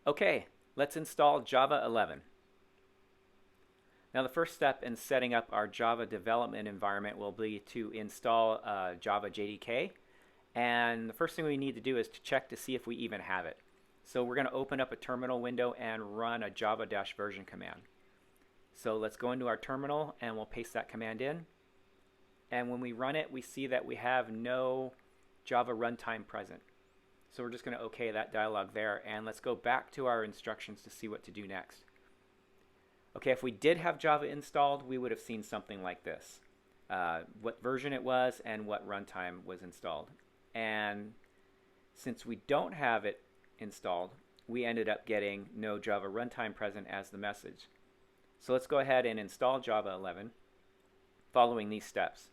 Okay, let's install Java 11. Now the first step in setting up our Java development environment will be to install Java JDK. And the first thing we need to do is to check to see if we even have it. So we're going to open up a terminal window and run a java-version command. So let's go into our terminal and we'll paste that command in. And when we run it, we see that we have no Java runtime present. So we're just going to OK that dialog there, and let's go back to our instructions to see what to do next. Okay, if we did have Java installed, we would have seen something like this. What version it was and what runtime was installed. And since we don't have it installed, we ended up getting no Java runtime present as the message. So let's go ahead and install Java 11 following these steps.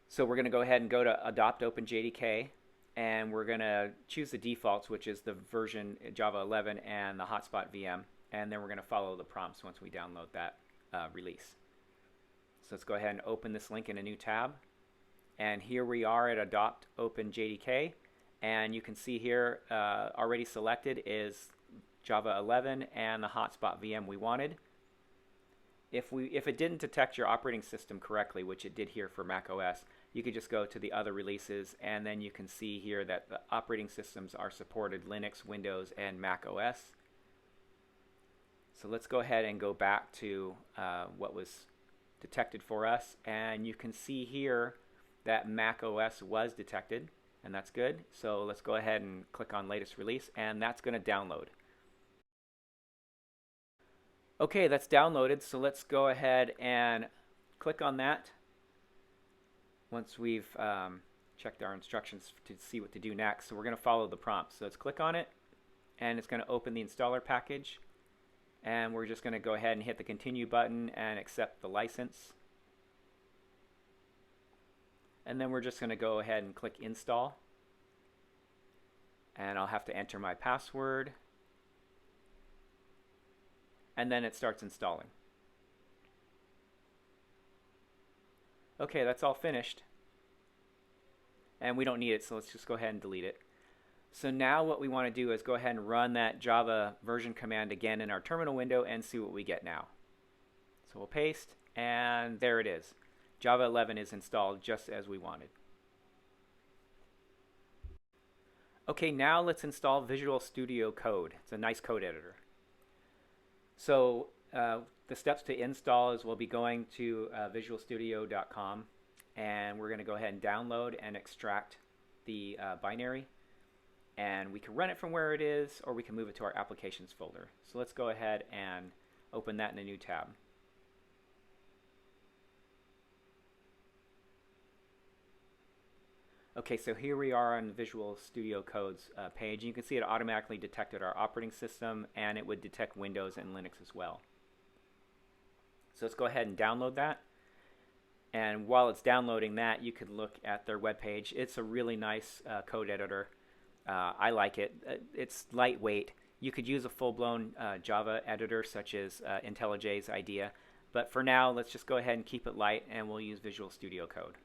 So we're going to go ahead and go to AdoptOpenJDK, and we're going to choose the defaults, which is the version Java 11 and the hotspot VM, and then we're going to follow the prompts once we download that release. So let's go ahead and open this link in a new tab, and here we are at AdoptOpenJDK, and you can see here already selected is Java 11 and the hotspot VM we wanted. If it didn't detect your operating system correctly, which it did here for Mac OS, you could just go to the other releases, and then you can see here that the operating systems are supported: Linux, Windows, and Mac OS. So let's go ahead and go back to what was detected for us, and you can see here that Mac OS was detected, and that's good. So let's go ahead and click on latest release, and that's going to download. Okay, that's downloaded, so let's go ahead and click on that once we've checked our instructions to see what to do next. So we're going to follow the prompts. So let's click on it, and it's going to open the installer package, and we're just going to go ahead and hit the continue button and accept the license. And then we're just going to go ahead and click install, and I'll have to enter my password, and then it starts installing. Okay, that's all finished, and we don't need it, so let's just go ahead and delete it. So now what we want to do is go ahead and run that Java version command again in our terminal window and see what we get now. So we'll paste, and there it is. Java 11 is installed just as we wanted. Okay, now let's install Visual Studio Code. It's a nice code editor. So the steps to install is we'll be going to visualstudio.com, and we're going to go ahead and download and extract the binary, and we can run it from where it is, or we can move it to our applications folder. So let's go ahead and open that in a new tab. Okay, so here we are on the Visual Studio Code's page. You can see it automatically detected our operating system, and it would detect Windows and Linux as well. So let's go ahead and download that. And while it's downloading that, you can look at their webpage. It's a really nice code editor. I like it. It's lightweight. You could use a full-blown Java editor such as IntelliJ's IDEA. But for now, let's just go ahead and keep it light, and we'll use Visual Studio Code.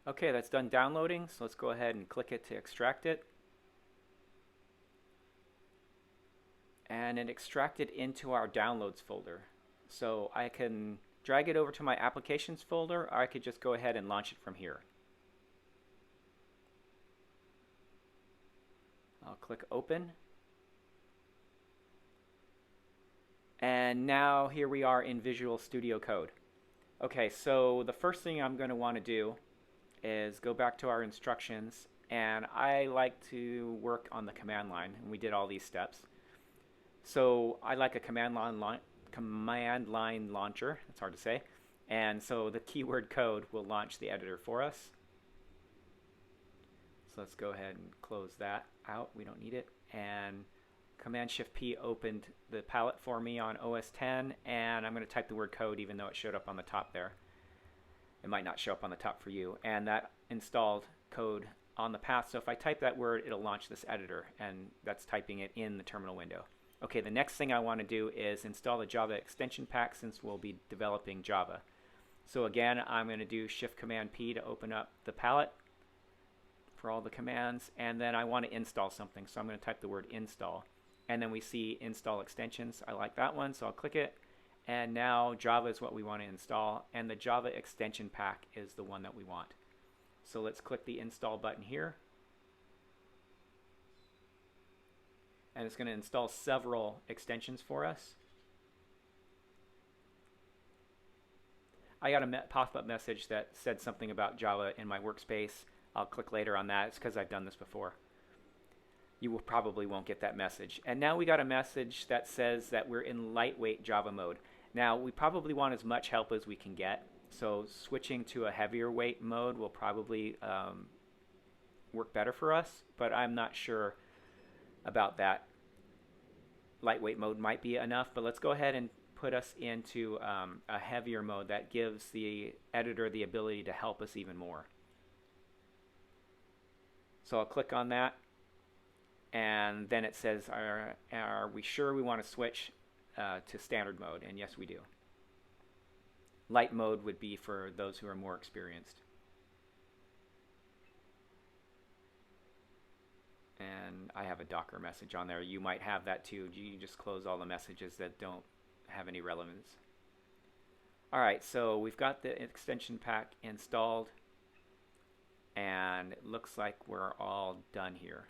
Okay, that's done downloading, so let's go ahead and click it to extract it. And it extracted into our downloads folder. So I can drag it over to my applications folder, or I could just go ahead and launch it from here. I'll click open. And now here we are in Visual Studio Code. Okay, so the first thing I'm going to want to do is go back to our instructions, and I like to work on the command line, and we did all these steps. So I like a command line launcher. It's hard to say. And so the keyword code will launch the editor for us. So let's go ahead and close that out. We don't need it. And Command-Shift-P opened the palette for me on OS X, and I'm going to type the word code even though it showed up on the top there. It might not show up on the top for you. And that installed code on the path. So if I type that word, it'll launch this editor, and that's typing it in the terminal window. Okay, the next thing I want to do is install the Java extension pack since we'll be developing Java. So again, I'm going to do Shift Command P to open up the palette for all the commands, and then I want to install something, so I'm going to type the word install, and then we see install extensions. I like that one, so I'll click it, and now Java is what we want to install, and the Java extension pack is the one that we want. So let's click the install button here, and it's going to install several extensions for us. I got a pop-up message that said something about Java in my workspace. I'll click later on that. It's because I've done this before. You probably won't get that message. And now we got a message that says that we're in lightweight Java mode. Now, we probably want as much help as we can get. So switching to a heavier weight mode will probably work better for us, but I'm not sure about that. Lightweight mode might be enough, but let's go ahead and put us into a heavier mode that gives the editor the ability to help us even more. So I'll click on that, and then it says, are we sure we want to switch to standard mode? And yes, we do. Light mode would be for those who are more experienced. And I have a Docker message on there. You might have that too. You just close all the messages that don't have any relevance. All right, so we've got the extension pack installed, and it looks like we're all done here.